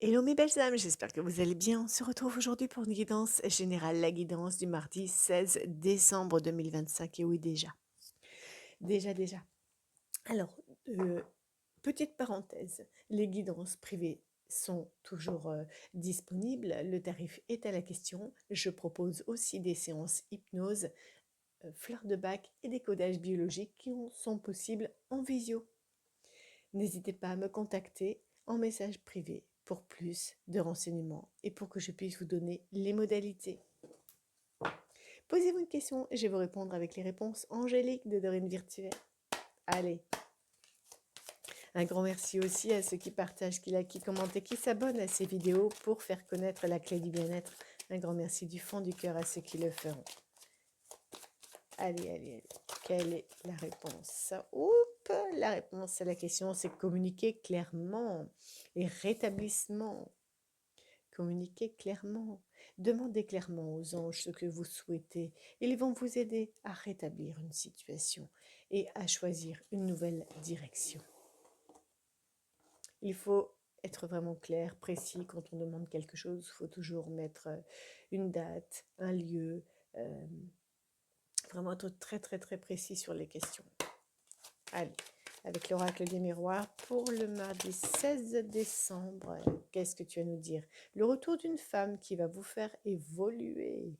Hello mes belles âmes, j'espère que vous allez bien. On se retrouve aujourd'hui pour une guidance générale, la guidance du mardi 16 décembre 2025. Et oui, déjà. Alors, euh, petite parenthèse, les guidances privées sont toujours disponibles. Le tarif est à la question. Je propose aussi des séances hypnose, fleurs de bac et des codages biologiques sont possibles en visio. N'hésitez pas à me contacter en message privé pour plus de renseignements et pour que je puisse vous donner les modalités. Posez-vous une question et je vais vous répondre avec les réponses angéliques de Dorine Virtuelle. Allez, un grand merci aussi à ceux qui partagent, qui likent, qui commentent et qui s'abonnent à ces vidéos pour faire connaître la clé du bien-être. Un grand merci du fond du cœur à ceux qui le feront. Allez. Quelle est la réponse? Oups, la réponse à la question, c'est communiquer clairement et rétablissement. Communiquez clairement. Demandez clairement aux anges ce que vous souhaitez. Ils vont vous aider à rétablir une situation et à choisir une nouvelle direction. Il faut être vraiment clair, précis quand on demande quelque chose. Il faut toujours mettre une date, un lieu, euh, vraiment être très précis sur les questions. Allez, avec l'oracle des miroirs pour le mardi 16 décembre. Qu'est-ce que tu vas nous dire? Le retour d'une femme qui va vous faire évoluer.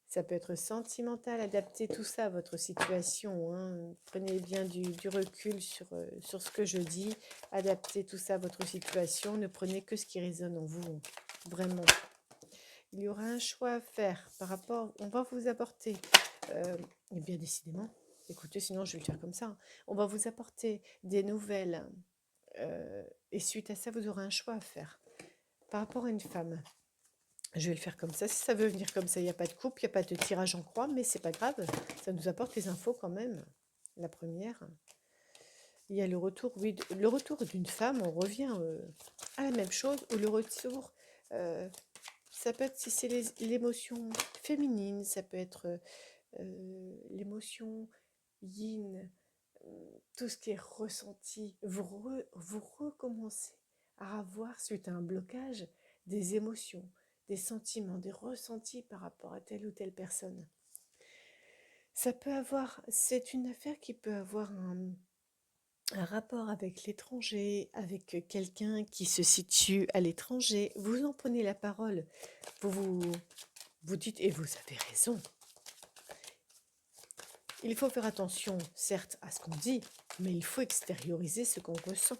Ça peut être sentimental, adaptez tout ça à votre situation, hein. Prenez bien du recul sur ce que je dis, adaptez tout ça à votre situation, ne prenez que ce qui résonne en vous, vraiment. Il y aura un choix à faire par rapport, on va vous apporter, et bien décidément, écoutez, sinon je vais le faire comme ça, hein. On va vous apporter des nouvelles, et suite à ça, vous aurez un choix à faire par rapport à une femme. Je vais le faire comme ça. Si ça veut venir comme ça, il n'y a pas de coupe, il n'y a pas de tirage en croix, mais c'est pas grave. Ça nous apporte les infos quand même. La première, il y a le retour, oui, le retour d'une femme. On revient à la même chose. Ou le retour, euh, ça peut être si c'est l'émotion féminine, ça peut être l'émotion yin, tout ce qui est ressenti. Vous recommencez à avoir, suite à un blocage, des émotions, des sentiments, des ressentis par rapport à telle ou telle personne. Ça peut avoir, c'est une affaire qui peut avoir un rapport avec l'étranger, avec quelqu'un qui se situe à l'étranger. Vous en prenez la parole, vous dites, et vous avez raison. Il faut faire attention, certes, à ce qu'on dit, mais il faut extérioriser ce qu'on ressent.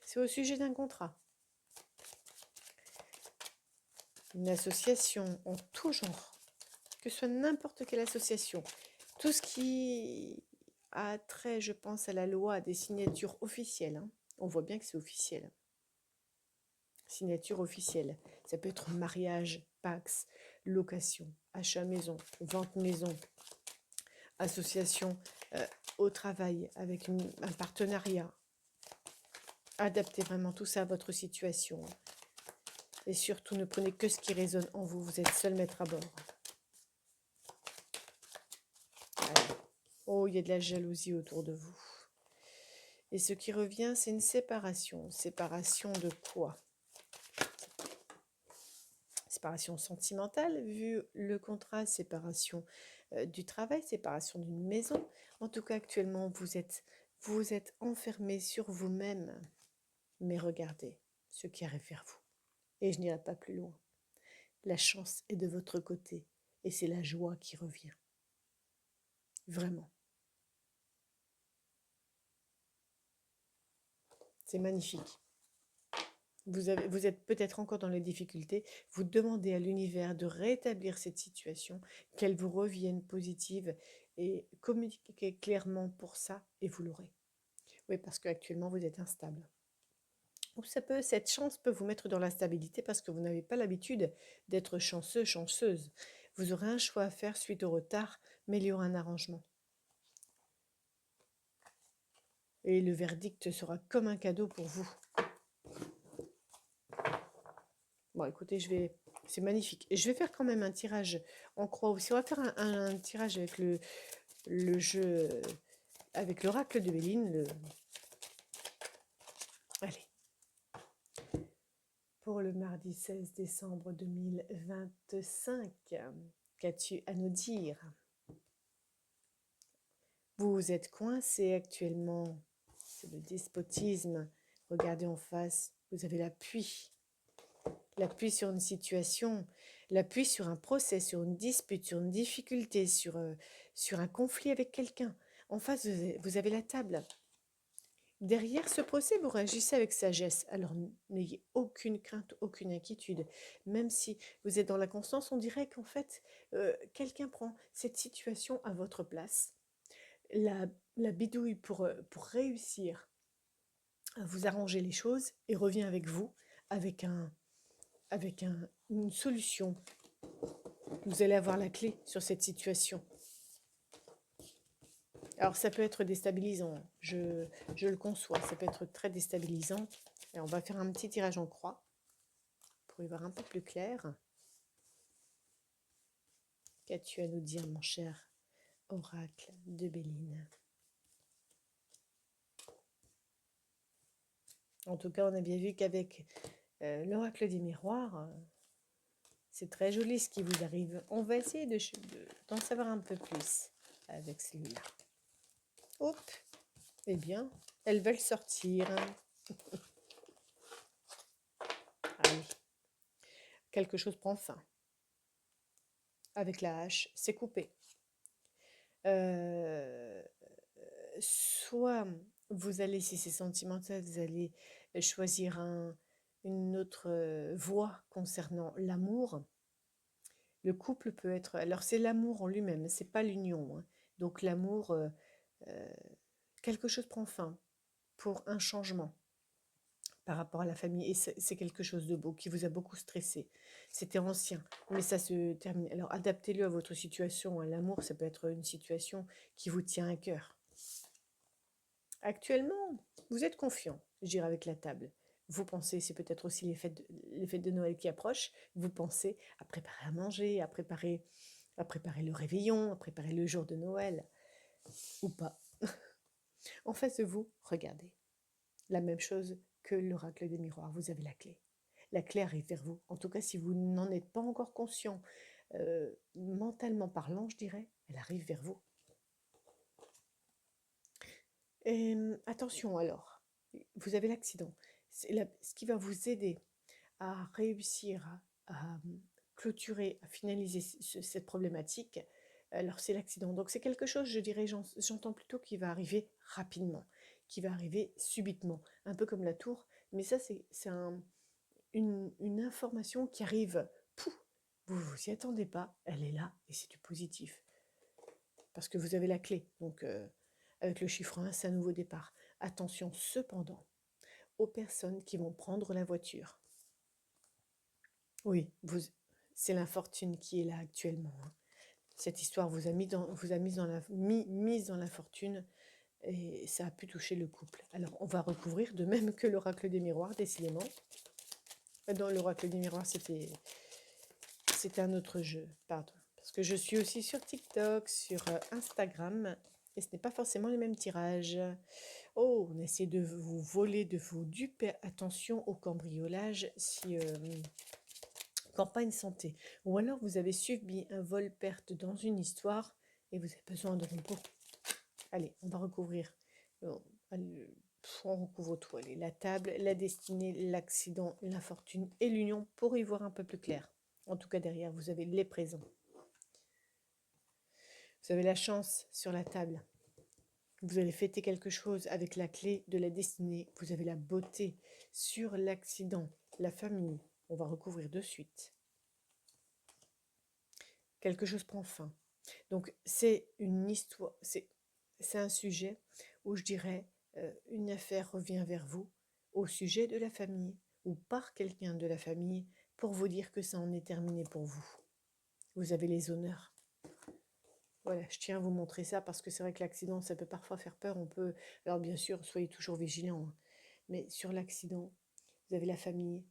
C'est au sujet d'un contrat, une association en tout genre, que ce soit n'importe quelle association. Tout ce qui a trait, je pense, à la loi, à des signatures officielles, hein. On voit bien que c'est officiel. Signature officielle. Ça peut être mariage, pax, location, achat maison, vente maison, association au travail avec un partenariat. Adaptez vraiment tout ça à votre situation. Et surtout, ne prenez que ce qui résonne en vous. Vous êtes seul maître à bord. Allez. Oh, il y a de la jalousie autour de vous. Et ce qui revient, c'est une séparation. Séparation de quoi? Séparation sentimentale, vu le contrat, séparation du travail, séparation d'une maison. En tout cas, actuellement, vous êtes enfermé sur vous-même. Mais regardez ce qui arrive vers vous. Et je n'irai pas plus loin. La chance est de votre côté et c'est la joie qui revient. Vraiment. C'est magnifique. Vous êtes peut-être encore dans les difficultés. Vous demandez à l'univers de rétablir cette situation, qu'elle vous revienne positive et communiquez clairement pour ça et vous l'aurez. Oui, parce qu'actuellement vous êtes instable. Ou cette chance peut vous mettre dans l'instabilité parce que vous n'avez pas l'habitude d'être chanceux, chanceuse. Vous aurez un choix à faire suite au retard, mais il y aura un arrangement. Et le verdict sera comme un cadeau pour vous. Bon, écoutez, c'est magnifique. Et je vais faire quand même un tirage en croix aussi. On va faire un tirage avec le jeu avec l'oracle de Béline. Allez, pour le mardi 16 décembre 2025, qu'as-tu à nous dire? Vous êtes coincé actuellement, c'est le despotisme. Regardez en face, vous avez l'appui sur une situation, l'appui sur un procès, sur une dispute, sur une difficulté, sur un conflit avec quelqu'un. En face, vous avez la table. Derrière ce procès, vous réagissez avec sagesse. Alors n'ayez aucune crainte, aucune inquiétude. Même si vous êtes dans la constance, on dirait qu'en fait, quelqu'un prend cette situation à votre place, la bidouille pour réussir à vous arranger les choses et revient avec vous, avec une solution. Vous allez avoir la clé sur cette situation. Alors ça peut être déstabilisant, je le conçois, ça peut être très déstabilisant. Et on va faire un petit tirage en croix pour y voir un peu plus clair. Qu'as-tu à nous dire, mon cher oracle de Béline? En tout cas, on a bien vu qu'avec l'oracle des miroirs, c'est très joli ce qui vous arrive. On va essayer d'en savoir un peu plus avec celui-là. Hop, eh bien, elles veulent sortir. Allez, quelque chose prend fin. Avec la hache, c'est coupé. Soit vous allez, si c'est sentimental, vous allez choisir une autre voie concernant l'amour. Le couple peut être... Alors c'est l'amour en lui-même, c'est pas l'union, hein. Donc l'amour, quelque chose prend fin pour un changement par rapport à la famille. Et c'est quelque chose de beau qui vous a beaucoup stressé. C'était ancien, mais ça se termine. Alors adaptez-le à votre situation, hein. L'amour, ça peut être une situation qui vous tient à cœur. Actuellement, vous êtes confiant, je dirais, avec la table. Vous pensez, c'est peut-être aussi les fêtes de Noël qui approchent, vous pensez à préparer à manger, à préparer le réveillon, à préparer le jour de Noël, ou pas. En face de vous, regardez. La même chose que l'oracle des miroirs, vous avez la clé. La clé arrive vers vous. En tout cas, si vous n'en êtes pas encore conscient, mentalement parlant, je dirais, elle arrive vers vous. Et, attention alors, vous avez l'accident. Ce qui va vous aider à réussir à clôturer, à finaliser cette problématique, alors c'est l'accident. Donc c'est quelque chose, je dirais, j'entends plutôt qui va arriver rapidement, qui va arriver subitement, un peu comme la tour, mais ça c'est une information qui arrive, pouf, vous vous y attendez pas, elle est là et c'est du positif. Parce que vous avez la clé, donc avec le chiffre 1, c'est un nouveau départ. Attention cependant aux personnes qui vont prendre la voiture. Oui, c'est l'infortune qui est là actuellement, hein. Cette histoire vous a mis mise dans l'infortune et ça a pu toucher le couple. Alors, on va recouvrir de même que l'oracle des miroirs, décidément. Dans l'oracle des miroirs, c'était un autre jeu, pardon. Parce que je suis aussi sur TikTok, sur Instagram, et ce n'est pas forcément les mêmes tirages. Oh, on essaie de vous voler, de vous duper. Attention au cambriolage si... campagne santé. Ou alors vous avez subi un vol-perte dans une histoire et vous avez besoin de repos. Allez, on va recouvrir. On recouvre tout. Allez, la table, la destinée, l'accident, l'infortune et l'union pour y voir un peu plus clair. En tout cas, derrière, vous avez les présents. Vous avez la chance sur la table. Vous allez fêter quelque chose avec la clé de la destinée. Vous avez la beauté sur l'accident, la famille. On va recouvrir de suite. Quelque chose prend fin. Donc c'est une histoire, c'est un sujet où je dirais une affaire revient vers vous au sujet de la famille ou par quelqu'un de la famille pour vous dire que ça en est terminé pour vous. Vous avez les honneurs. Voilà, je tiens à vous montrer ça parce que c'est vrai que l'accident, ça peut parfois faire peur. Alors bien sûr, soyez toujours vigilants, hein. Mais sur l'accident, vous avez la famille,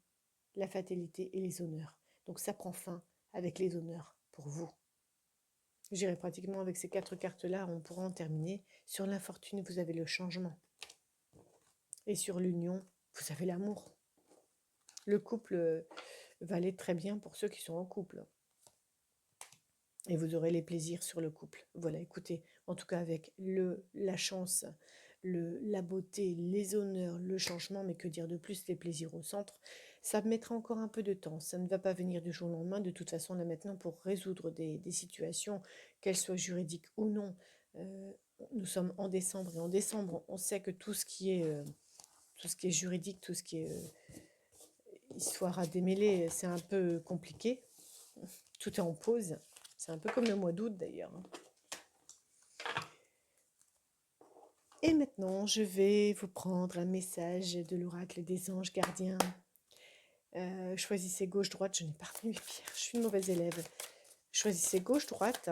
la fatalité et les honneurs. Donc ça prend fin avec les honneurs pour vous. Je dirais pratiquement avec ces 4 cartes-là, on pourra en terminer. Sur l'infortune, vous avez le changement. Et sur l'union, vous avez l'amour. Le couple va aller très bien pour ceux qui sont en couple. Et vous aurez les plaisirs sur le couple. Voilà, écoutez, en tout cas avec la chance, la beauté, les honneurs, le changement, mais que dire de plus, les plaisirs au centre, ça mettra encore un peu de temps. Ça ne va pas venir du jour au lendemain. De toute façon, là maintenant, pour résoudre des situations, qu'elles soient juridiques ou non, euh, nous sommes en décembre, et en décembre, on sait que tout ce qui est juridique, tout ce qui est histoire à démêler, c'est un peu compliqué. Tout est en pause. C'est un peu comme le mois d'août d'ailleurs. Et maintenant, je vais vous prendre un message de l'oracle des anges gardiens. Choisissez gauche-droite. Je n'ai pas retenu mes pierres. Je suis une mauvaise élève. Choisissez gauche-droite.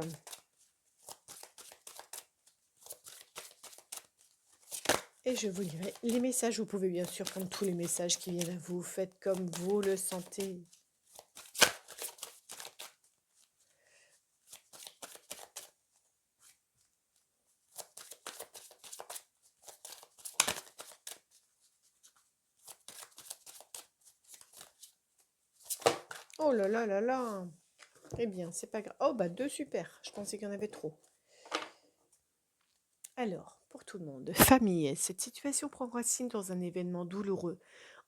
Et je vous lirai les messages. Vous pouvez bien sûr prendre tous les messages qui viennent à vous. Faites comme vous le sentez. Oh là là là là. Eh bien, c'est pas grave. Oh bah 2, super. Je pensais qu'il y en avait trop. Alors, pour tout le monde, famille, cette situation prend racine dans un événement douloureux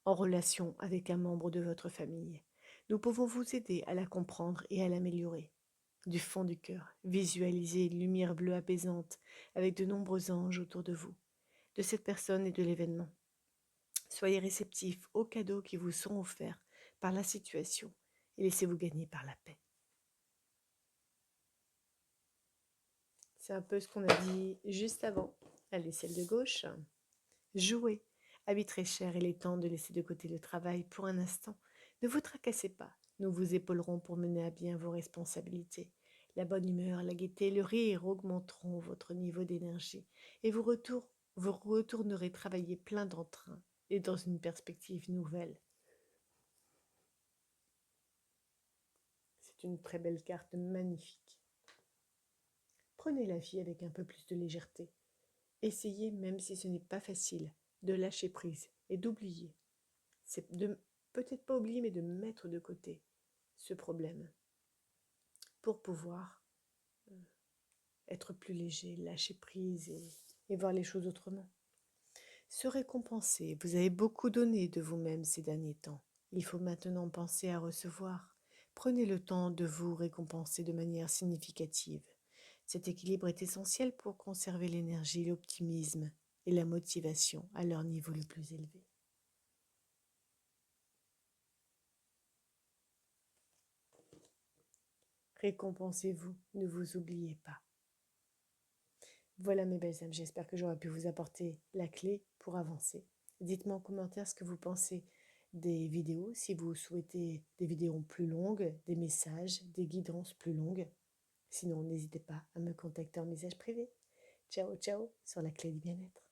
en relation avec un membre de votre famille. Nous pouvons vous aider à la comprendre et à l'améliorer. Du fond du cœur, visualisez une lumière bleue apaisante avec de nombreux anges autour de vous, de cette personne et de l'événement. Soyez réceptifs aux cadeaux qui vous sont offerts par la situation et laissez-vous gagner par la paix. C'est un peu ce qu'on a dit juste avant. Allez, celle de gauche. Jouez. Habit très cher, il est temps de laisser de côté le travail pour un instant. Ne vous tracassez pas. Nous vous épaulerons pour mener à bien vos responsabilités. La bonne humeur, la gaieté, le rire augmenteront votre niveau d'énergie et vous retournerez travailler plein d'entrain et dans une perspective nouvelle. C'est une très belle carte, magnifique. Prenez la vie avec un peu plus de légèreté. Essayez, même si ce n'est pas facile, de lâcher prise et d'oublier. C'est de peut-être pas oublier, mais de mettre de côté ce problème pour pouvoir être plus léger, lâcher prise et voir les choses autrement. Se récompenser, vous avez beaucoup donné de vous-même ces derniers temps. Il faut maintenant penser à recevoir. Prenez le temps de vous récompenser de manière significative. Cet équilibre est essentiel pour conserver l'énergie, l'optimisme et la motivation à leur niveau le plus élevé. Récompensez-vous, ne vous oubliez pas. Voilà mes belles âmes, j'espère que j'aurai pu vous apporter la clé pour avancer. Dites-moi en commentaire ce que vous pensez des vidéos, si vous souhaitez des vidéos plus longues, des messages, des guidances plus longues. Sinon, n'hésitez pas à me contacter en message privé. Ciao, ciao, sur la clé du bien-être.